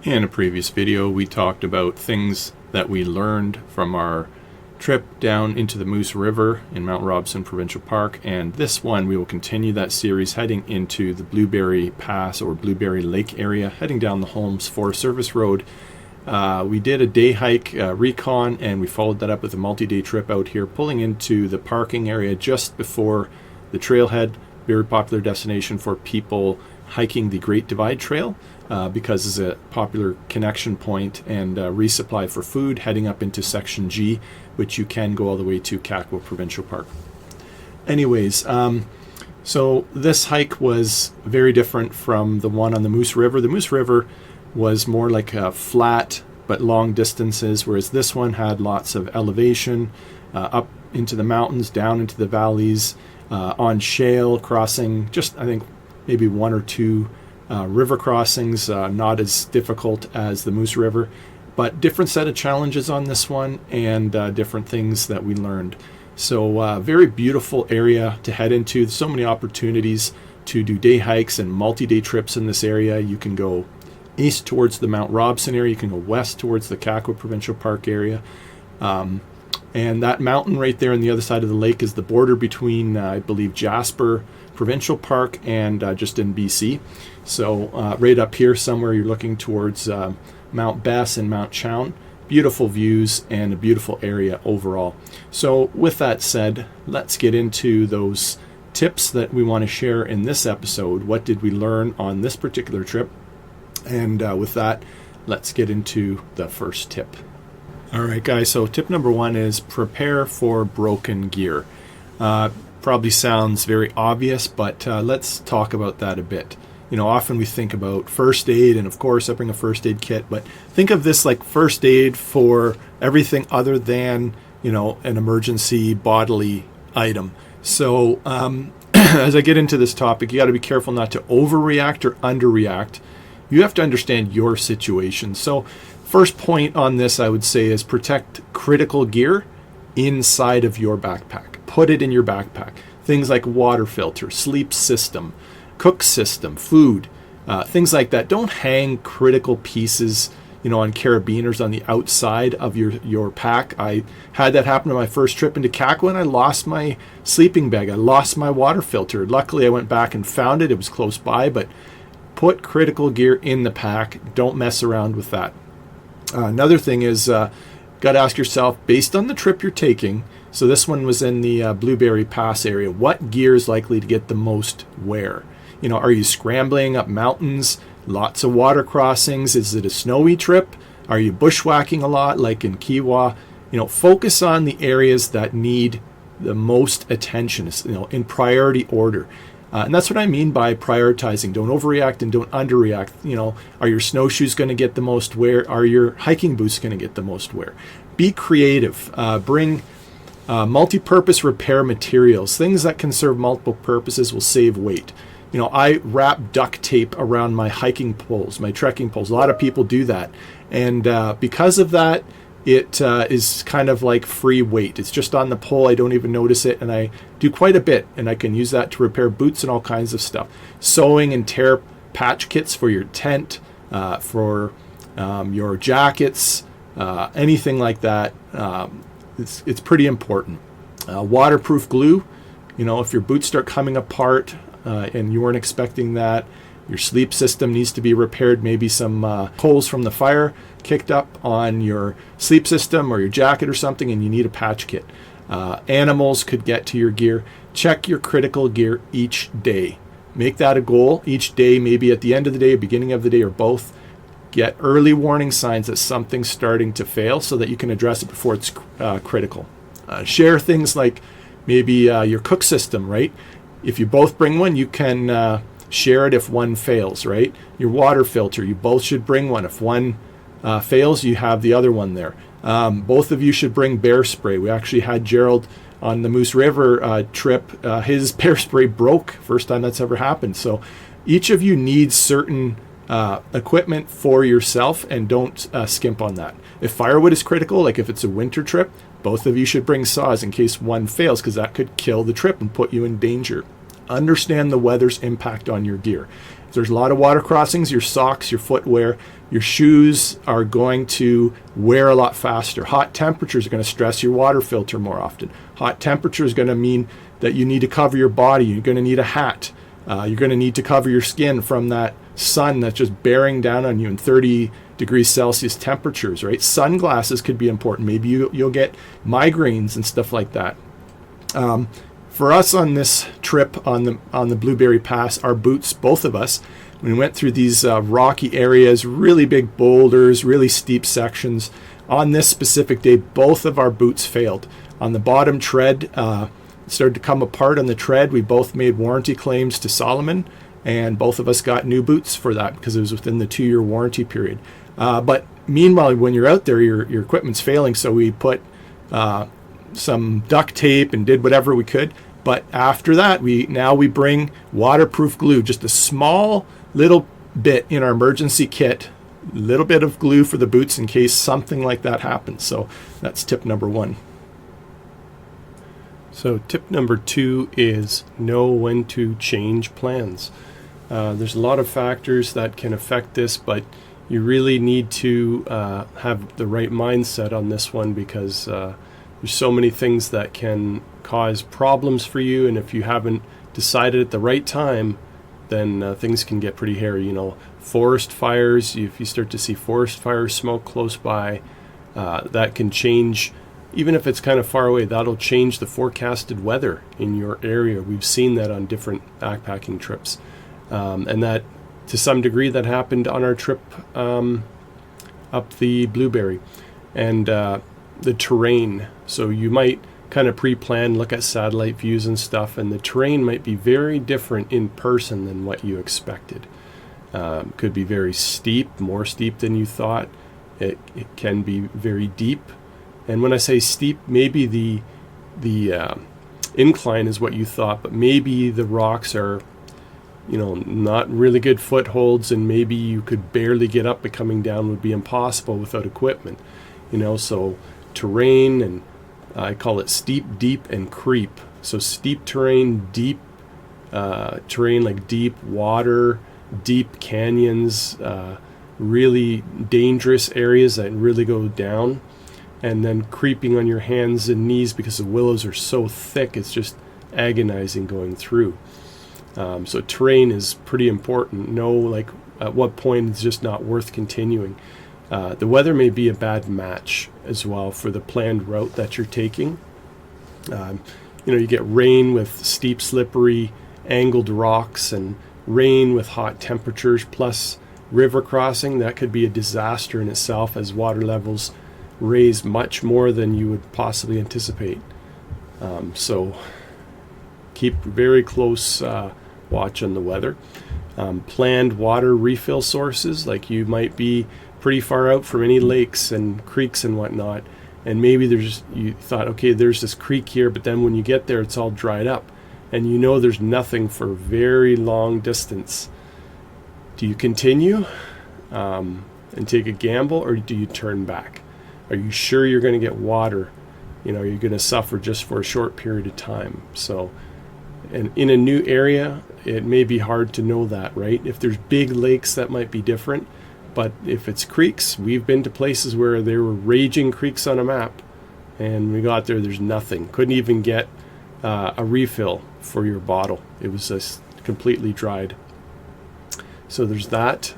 In a previous video, we talked about things that we learned from our trip down into the Moose River in Mt Robson Provincial Park, and this one we will continue that series heading into the Blueberry Pass or Blueberry Lake area, heading down the Holmes Forest Service Road. We did a day hike recon, and we followed that up with a multi-day trip out here, pulling into the parking area just before the trailhead. Very popular destination for people hiking the Great Divide Trail because it's a popular connection point and resupply for food heading up into Section G, which you can go all the way to Kakwa Provincial Park. Anyways, so this hike was very different from the one on the Moose River. The Moose River was more like a flat but long distances, whereas this one had lots of elevation up into the mountains, down into the valleys, on shale, crossing just, I think, maybe one or two river crossings, not as difficult as the Moose River, but different set of challenges on this one and different things that we learned. So very beautiful area to head into. So many opportunities to do day hikes and multi-day trips in this area. You can go east towards the Mt Robson area. You can go west towards the Kakwa Provincial Park area. And that mountain right there on the other side of the lake is the border between, I believe, Jasper Provincial Park and just in BC. So right up here somewhere, you're looking towards Mount Bess and Mount Chown. Beautiful views and a beautiful area overall. So with that said, let's get into those tips that we want to share in this episode. What did we learn on this particular trip? And with that, let's get into the first tip. All right, guys, so tip number one is prepare for broken gear. Probably sounds very obvious, but let's talk about that a bit. You know, often we think about first aid, and of course I bring a first aid kit, but think of this like first aid for everything other than, you know, an emergency bodily item. So as I get into this topic, you got to be careful not to overreact or underreact. You have to understand your situation. So first point on this, I would say, is protect critical gear inside of your backpack. Put it in your backpack. Things like water filter, sleep system, cook system, food, things like that. Don't hang critical pieces, you know, on carabiners on the outside of your pack. I had that happen on my first trip into Kakwa, and I lost my sleeping bag. I lost my water filter. Luckily, I went back and found it. It was close by, but put critical gear in the pack. Don't mess around with that. Another thing is, got to ask yourself, based on the trip you're taking, so this one was in the Blueberry Pass area, what gear is likely to get the most wear? You know, are you scrambling up mountains, lots of water crossings? Is it a snowy trip? Are you bushwhacking a lot like in Kakwa? You know, focus on the areas that need the most attention, you know, in priority order. And that's what I mean by prioritizing. Don't overreact and don't underreact. You know, are your snowshoes going to get the most wear? Are your hiking boots going to get the most wear? Be creative. Bring multi-purpose repair materials. Things that can serve multiple purposes will save weight. You know, I wrap duct tape around my hiking poles, my trekking poles. A lot of people do that. And because of that, it is kind of like free weight. It's just on the pole. I don't even notice it. And I do quite a bit. And I can use that to repair boots and all kinds of stuff. Sewing and tear patch kits for your tent, for your jackets, anything like that. It's pretty important. Waterproof glue. You know, if your boots start coming apart and you weren't expecting that, your sleep system needs to be repaired. Maybe some holes from the fire kicked up on your sleep system or your jacket or something, and you need a patch kit. Animals could get to your gear. Check your critical gear each day. Make that a goal each day, maybe at the end of the day, beginning of the day, or both. Get early warning signs that something's starting to fail so that you can address it before it's critical. Share things like maybe your cook system, right? If you both bring one, you can share it if one fails, right? Your water filter, you both should bring one. If one fails, you have the other one there. Both of you should bring bear spray. We actually had Gerald on the Moose River trip. His bear spray broke. First time that's ever happened. So each of you needs certain equipment for yourself, and don't skimp on that. If firewood is critical, like if it's a winter trip, both of you should bring saws in case one fails, because that could kill the trip and put you in danger. understand the weather's impact on your gear. If there's a lot of water crossings, your socks, your footwear, your shoes are going to wear a lot faster. Hot temperatures are going to stress your water filter more often. Hot temperature is going to mean that you need to cover your body. You're going to need a hat. You're going to need to cover your skin from that sun that's just bearing down on you in 30 degrees Celsius temperatures, right? Sunglasses could be important. Maybe you'll get migraines and stuff like that. For us on this trip on the Blueberry Pass, our boots, both of us, we went through these rocky areas, really big boulders, really steep sections. On this specific day, both of our boots failed. On the bottom tread, it started to come apart on the tread. We both made warranty claims to Solomon, and both of us got new boots for that because it was within the 2-year warranty period. But meanwhile, when you're out there, your equipment's failing, so we put some duct tape and did whatever we could. But after that, we bring waterproof glue, just a small little bit in our emergency kit, little bit of glue for the boots in case something like that happens. So that's tip number 1. So tip number 2 is know when to change plans. There's a lot of factors that can affect this, but you really need to have the right mindset on this one because there's so many things that can cause problems for you, and if you haven't decided at the right time, then things can get pretty hairy. Forest fires, if you start to see forest fire smoke close by, that can change. Even if it's kind of far away, that'll change the forecasted weather in your area. We've seen that on different backpacking trips. And that, to some degree, that happened on our trip up the Blueberry. And the terrain. So you might kind of pre-plan, look at satellite views and stuff, and the terrain might be very different in person than what you expected. Could be very steep, more steep than you thought. It can be very deep. And when I say steep, maybe the incline is what you thought, but maybe the rocks are, not really good footholds, and maybe you could barely get up, but coming down would be impossible without equipment. So terrain, and I call it steep, deep, and creep. So steep terrain, deep terrain like deep water, deep canyons, really dangerous areas that really go down, and then creeping on your hands and knees because the willows are so thick, it's just agonizing going through. So terrain is pretty important. Know at what point it's just not worth continuing. The weather may be a bad match as well for the planned route that you're taking. You get rain with steep, slippery, angled rocks, and rain with hot temperatures, plus river crossing. That could be a disaster in itself as water levels raise much more than you would possibly anticipate. So keep very close watch on the weather. Planned water refill sources, like you might be pretty far out from any lakes and creeks and whatnot, and maybe you thought, okay, there's this creek here, but then when you get there, it's all dried up, and there's nothing for a very long distance. Do you continue and take a gamble, or do you turn back? Are you sure you're going to get water? You're going to suffer just for a short period of time. So, and in a new area, it may be hard to know that, right? If there's big lakes, that might be different. But if it's creeks, we've been to places where there were raging creeks on a map, and we got there, there's nothing. Couldn't even get a refill for your bottle. It was just completely dried. So there's that.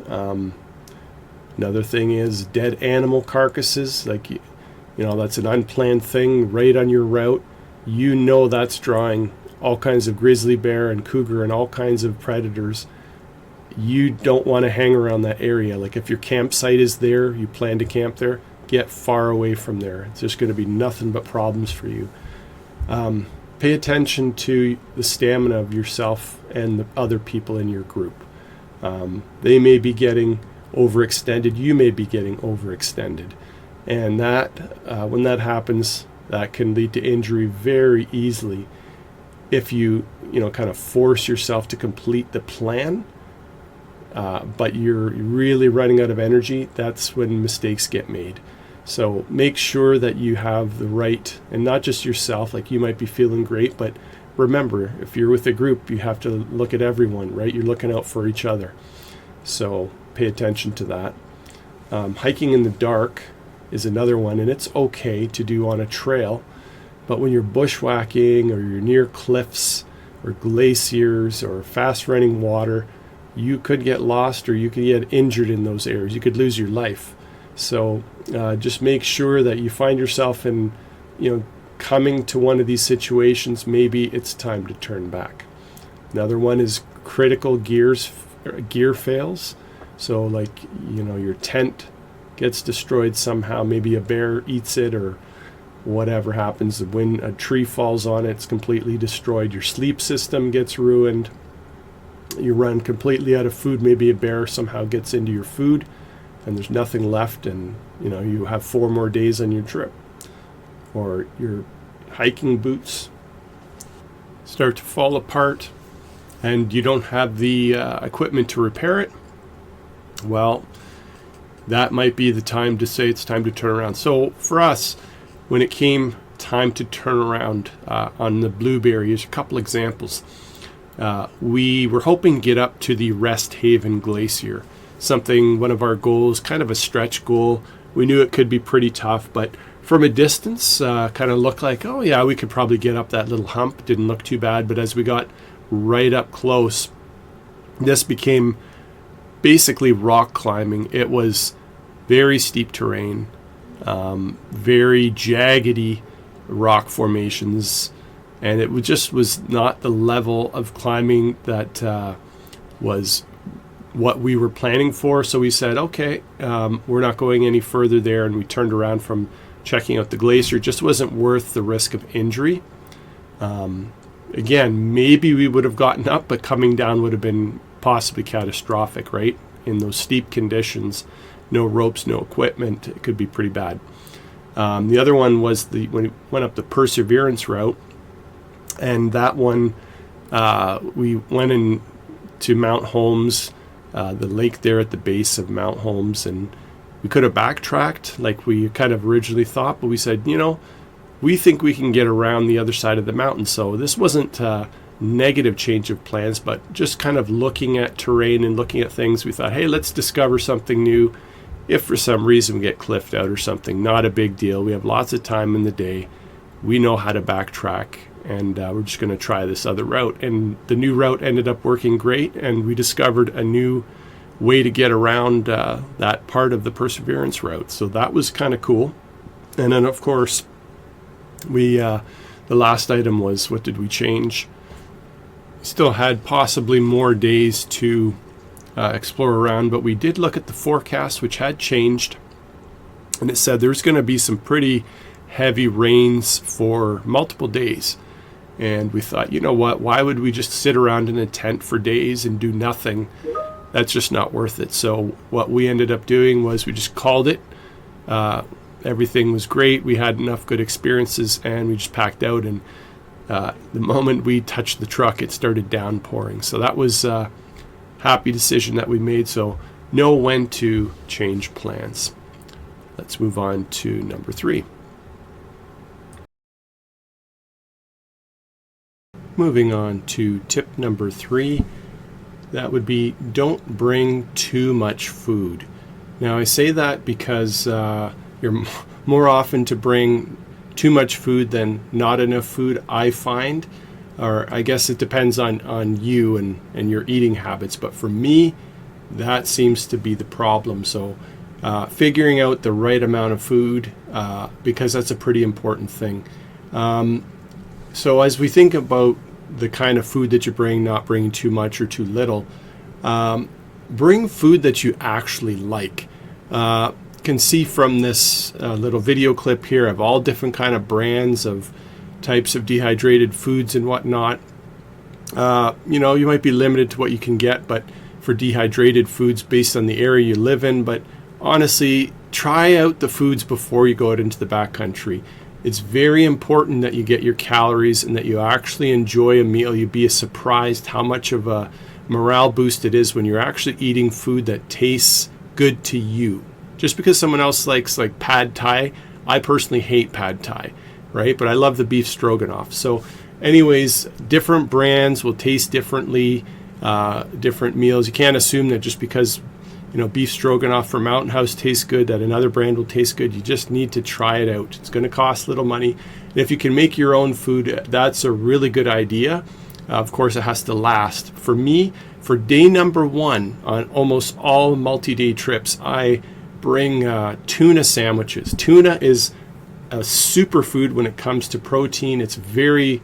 Another thing is dead animal carcasses. That's an unplanned thing right on your route. That's drawing all kinds of grizzly bear and cougar and all kinds of predators. You don't want to hang around that area. Like if your campsite is there, you plan to camp there, get far away from there. It's just going to be nothing but problems for you. Pay attention to the stamina of yourself and the other people in your group. They may be getting overextended. You may be getting overextended. And that, when that happens, that can lead to injury very easily. If you, kind of force yourself to complete the plan, but you're really running out of energy, that's when mistakes get made. So make sure that you have the right, and not just yourself, like you might be feeling great, but remember, if you're with a group, you have to look at everyone, right? You're looking out for each other. So pay attention to that. Hiking in the dark is another one, and it's okay to do on a trail. But when you're bushwhacking or you're near cliffs or glaciers or fast running water, you could get lost or you could get injured in those areas. You could lose your life. So just make sure that you find yourself in, coming to one of these situations, maybe it's time to turn back. Another one is critical gear fails. So like, your tent gets destroyed somehow. Maybe a bear eats it or whatever happens. When a tree falls on it, it's completely destroyed. Your sleep system gets ruined. You run completely out of food. Maybe a bear somehow gets into your food and there's nothing left, and you have 4 more days on your trip. Or your hiking boots start to fall apart and you don't have the equipment to repair it. Well, that might be the time to say it's time to turn around. So for us, when it came time to turn around on the Blueberry, here's a couple examples. We were hoping to get up to the Rest Haven Glacier, one of our goals, kind of a stretch goal. We knew it could be pretty tough, but from a distance, kind of looked like, oh yeah, we could probably get up that little hump. Didn't look too bad, but as we got right up close, this became basically rock climbing. It was very steep terrain, very jaggedy rock formations, and it just was not the level of climbing that was what we were planning for. So we said, okay, we're not going any further there, and we turned around from checking out the glacier. It just wasn't worth the risk of injury. Again, maybe we would have gotten up, but coming down would have been possibly catastrophic, right? In those steep conditions, no ropes, no equipment, it could be pretty bad. The other one was when we went up the Perseverance route, and that one, we went into Mount Holmes, the lake there at the base of Mount Holmes, and we could have backtracked like we kind of originally thought, but we said, we think we can get around the other side of the mountain. So this wasn't a negative change of plans, but just kind of looking at terrain and looking at things, we thought, hey, let's discover something new. If for some reason we get cliffed out or something, not a big deal. We have lots of time in the day. We know how to backtrack, and we're just going to try this other route. And the new route ended up working great, and we discovered a new way to get around that part of the Perseverance route. So that was kind of cool. And then, of course, the last item was, what did we change? Still had possibly more days to explore around, but we did look at the forecast, which had changed, and it said there's going to be some pretty heavy rains for multiple days. And we thought, you know what, why would we just sit around in a tent for days and do nothing? That's just not worth it. So what we ended up doing was we just called it. Everything was great. We had enough good experiences, and we just packed out. And the moment we touched the truck, it started downpouring. So that was a happy decision that we made. So know when to change plans. Let's move on to number 3. Moving on to tip number 3, that would be don't bring too much food. Now I say that because you're more often to bring too much food than not enough food, I find. Or I guess it depends on you and your eating habits. But for me, that seems to be the problem. So figuring out the right amount of food, because that's a pretty important thing. So as we think about the kind of food that you bring, not bringing too much or too little, bring food that you actually like. Can see from this little video clip here of all different kind of brands of types of dehydrated foods and whatnot. You might be limited to what you can get, but for dehydrated foods based on the area you live in. But honestly, try out the foods before you go out into the backcountry. It's very important that you get your calories and that you actually enjoy a meal. You'd be surprised how much of a morale boost it is when you're actually eating food that tastes good to you. Just because someone else likes like pad thai, I personally hate pad thai, right? But I love the beef stroganoff. So anyways, different brands will taste differently, different meals. You can't assume that just because beef stroganoff from Mountain House tastes good, that another brand will taste good. You just need to try it out. It's going to cost little money. And if you can make your own food, that's a really good idea. Of course, it has to last. For me, for day number 1 on almost all multi-day trips, I bring tuna sandwiches. Tuna is a superfood when it comes to protein. It's very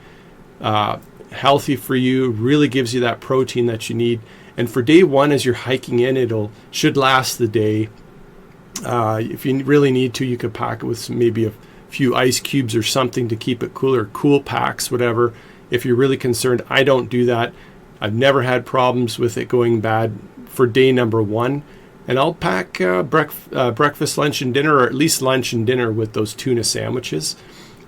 healthy for you, really gives you that protein that you need. And for day 1, as you're hiking in, should last the day. If you really need to, you could pack it with maybe a few ice cubes or something to keep it cooler, cool packs, whatever. If you're really concerned, I don't do that. I've never had problems with it going bad for day number 1. And I'll pack breakfast, lunch, and dinner, or at least lunch and dinner with those tuna sandwiches.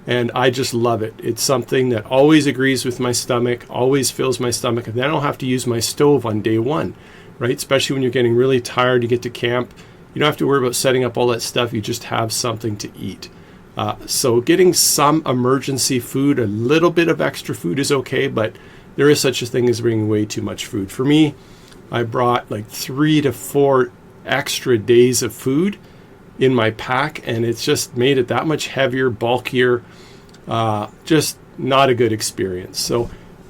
And I just love it. It's something that always agrees with my stomach, always fills my stomach. And then I don't have to use my stove on day 1, right? Especially when you're getting really tired, you get to camp. You don't have to worry about setting up all that stuff. You just have something to eat. So getting some emergency food, a little bit of extra food is okay, but there is such a thing as bringing way too much food. For me, I brought like 3 to 4 extra days of food in my pack, and it's just made it that much heavier, bulkier, just not a good experience. So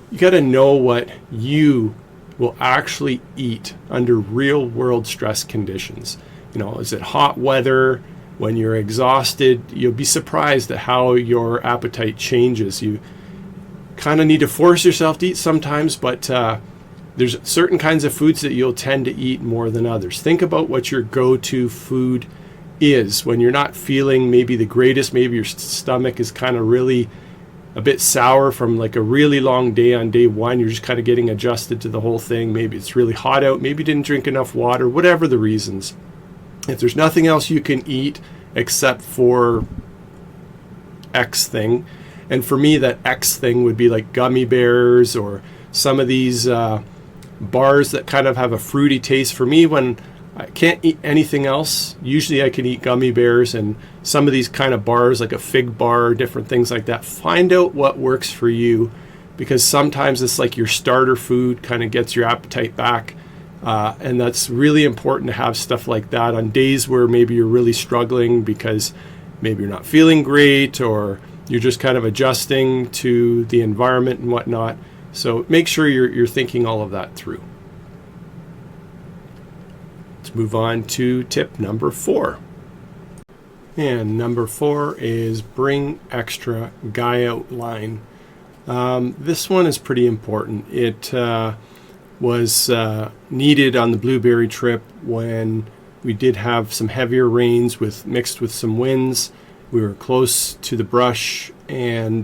you got to know what you will actually eat under real world stress conditions. Is it hot weather? When you're exhausted, you'll be surprised at how your appetite changes. You kind of need to force yourself to eat sometimes, but there's certain kinds of foods that you'll tend to eat more than others. Think about what your go-to food is when you're not feeling maybe the greatest. Maybe your stomach is kind of really a bit sour from like a really long day on day 1. You're just kind of getting adjusted to the whole thing. Maybe it's really hot out. Maybe you didn't drink enough water, whatever the reasons. If there's nothing else you can eat except for X thing, and for me that X thing would be like gummy bears or some of these bars that kind of have a fruity taste. For me, when I can't eat anything else, usually I can eat gummy bears and some of these kind of bars like a fig bar, different things like that. Find out what works for you, because sometimes it's like your starter food, kind of gets your appetite back. And that's really important to have stuff like that on days where maybe you're really struggling because maybe you're not feeling great, or you're just kind of adjusting to the environment and whatnot. So make sure you're thinking all of that through. Let's move on to tip number 4. And number 4 is bring extra guyout line. This one is pretty important. It was needed on the blueberry trip when we did have some heavier rains mixed with some winds. We were close to the brush, and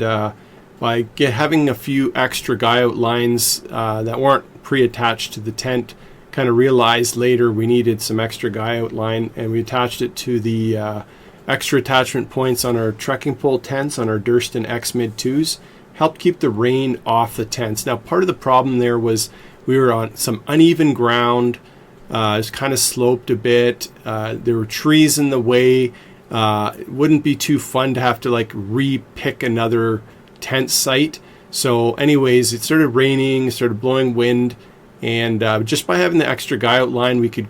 by having a few extra guyout lines that weren't pre-attached to the tent, kind of realized later we needed some extra guyout line, and we attached it to the extra attachment points on our trekking pole tents on our Durston X Mid 2s. Helped keep the rain off the tents. Now, part of the problem there was we were on some uneven ground. It's kind of sloped a bit. There were trees in the way. It wouldn't be too fun to have to like re-pick another tent site. So anyways, it started raining, it started blowing wind, and just by having the extra guyout line, we could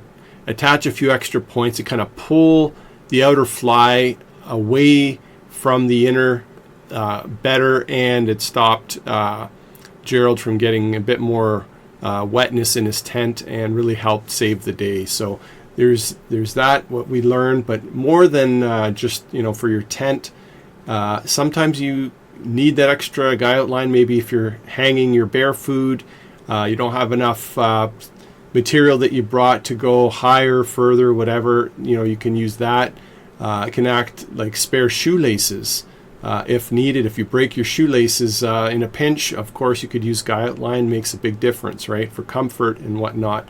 attach a few extra points to kind of pull the outer fly away from the inner better, and it stopped Gerald from getting a bit more wetness in his tent, and really helped save the day. So there's that, what we learned. But more than just for your tent, sometimes you need that extra guyout line. Maybe if you're hanging your bear food, you don't have enough material that you brought to go higher, further, whatever, you can use that. It can act like spare shoelaces if needed. If you break your shoelaces in a pinch, of course, you could use guyout line. Makes a big difference, right, for comfort and whatnot.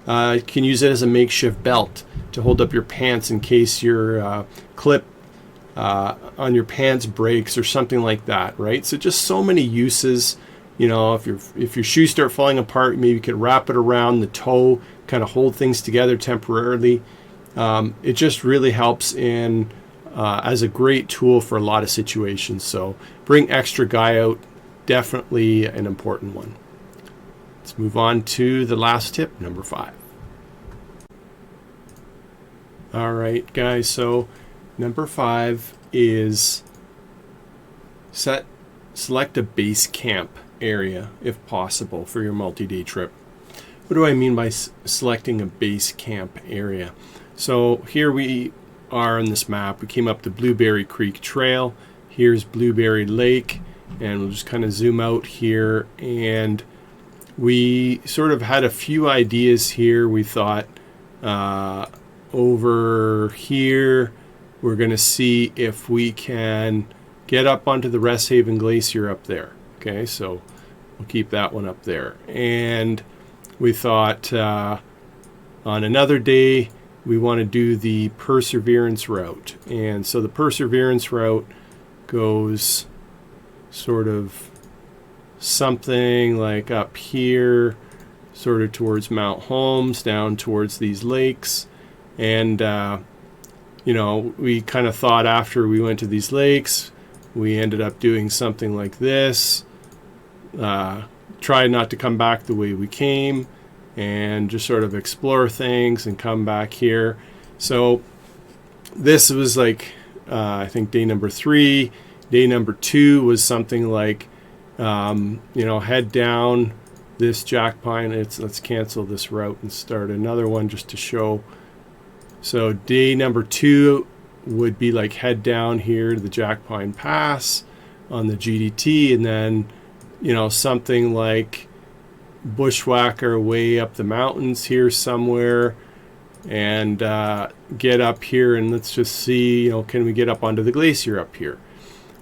You can use it as a makeshift belt to hold up your pants in case your clip on your pants breaks or something like that, right? So just so many uses. If your shoes start falling apart, maybe you could wrap it around the toe, kind of hold things together temporarily. It just really helps as a great tool for a lot of situations. So bring extra guyout definitely an important one. Let's move on to the last tip, number 5. All right, guys, so number 5 is select a base camp area if possible for your multi-day trip. What do I mean by selecting a base camp area? So here we are on this map. We came up the Blueberry Creek Trail. Here's Blueberry Lake, and we'll just kind of zoom out here, and we sort of had a few ideas here. We thought over here we're going to see if we can get up onto the Rest Haven Glacier up there. Okay, so we'll keep that one up there. And we thought on another day we want to do the Perseverance route. And so the Perseverance route goes sort of something like up here, sort of towards Mount Holmes, down towards these lakes. And, you know, we kind of thought after we went to these lakes, we ended up doing something like this. Try not to come back the way we came, and just sort of explore things and come back here. So this was like, I think day number 3. Day number 2 was something like, you know, head down this Jack Pine. Let's cancel this route and start another one just to show. So day number 2 would be like head down here to the Jack Pine Pass on the GDT, and then, you know, something like bushwhacker way up the mountains here somewhere, and get up here, and let's just see, you know, can we get up onto the glacier up here,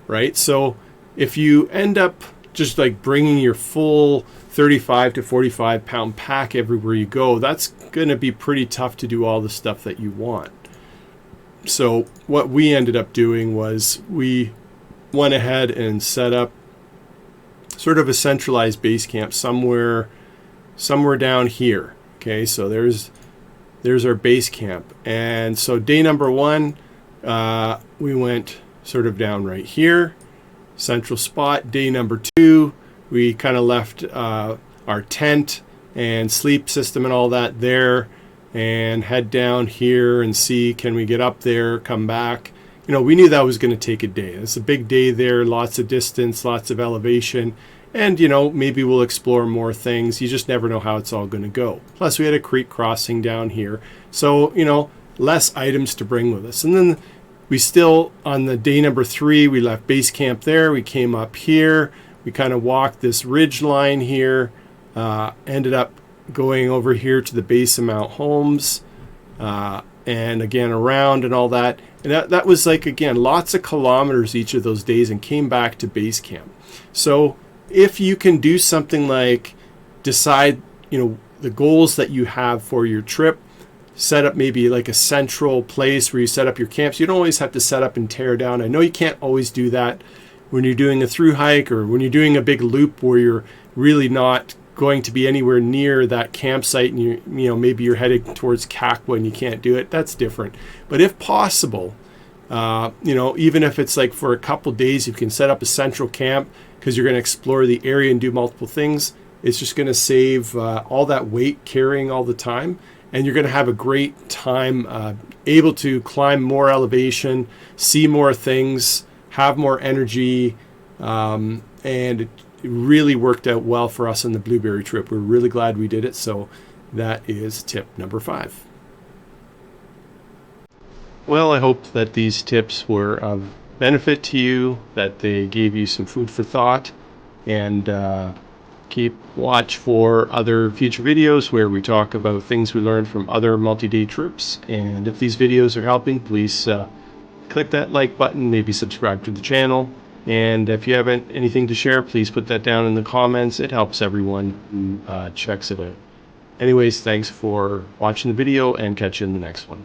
right? So if you end up just like bringing your full 35 to 45 pound pack everywhere you go, that's going to be pretty tough to do all the stuff that you want. So what we ended up doing was we went ahead and set up sort of a centralized base camp somewhere down here. Okay, so there's our base camp. And so day number 1, we went sort of down right here, central spot. Day number 2, we kind of left our tent and sleep system and all that there, and head down here and see, can we get up there, come back. You know, we knew that was going to take a day. It's a big day there, lots of distance, lots of elevation, and, you know, maybe we'll explore more things. You just never know how it's all going to go. Plus, we had a creek crossing down here, so, you know, less items to bring with us. And then we still, on the day number 3, we left base camp there. We came up here. We kind of walked this ridge line here, ended up going over here to the base of Mount Holmes, and again around and all that. And that was like, again, lots of kilometers each of those days, and came back to base camp. So if you can do something like decide, you know, the goals that you have for your trip, set up maybe like a central place where you set up your camps. You don't always have to set up and tear down. I know you can't always do that when you're doing a through hike, or when you're doing a big loop where you're really not going to be anywhere near that campsite, and you know, maybe you're heading towards Kakwa and you can't do it. That's different. But if possible, you know, even if it's like for a couple days, you can set up a central camp, because you're going to explore the area and do multiple things. It's just going to save all that weight carrying all the time, and you're going to have a great time able to climb more elevation, see more things, have more energy, and it really worked out well for us on the Blueberry trip. We're really glad we did it. So that is tip number 5. Well, I hope that these tips were of benefit to you, that they gave you some food for thought, and keep watch for other future videos where we talk about things we learned from other multi-day trips. And if these videos are helping, please click that like button, maybe subscribe to the channel. And if you haven't anything to share, please put that down in the comments. It helps everyone who checks it out. Anyways, thanks for watching the video, and catch you in the next one.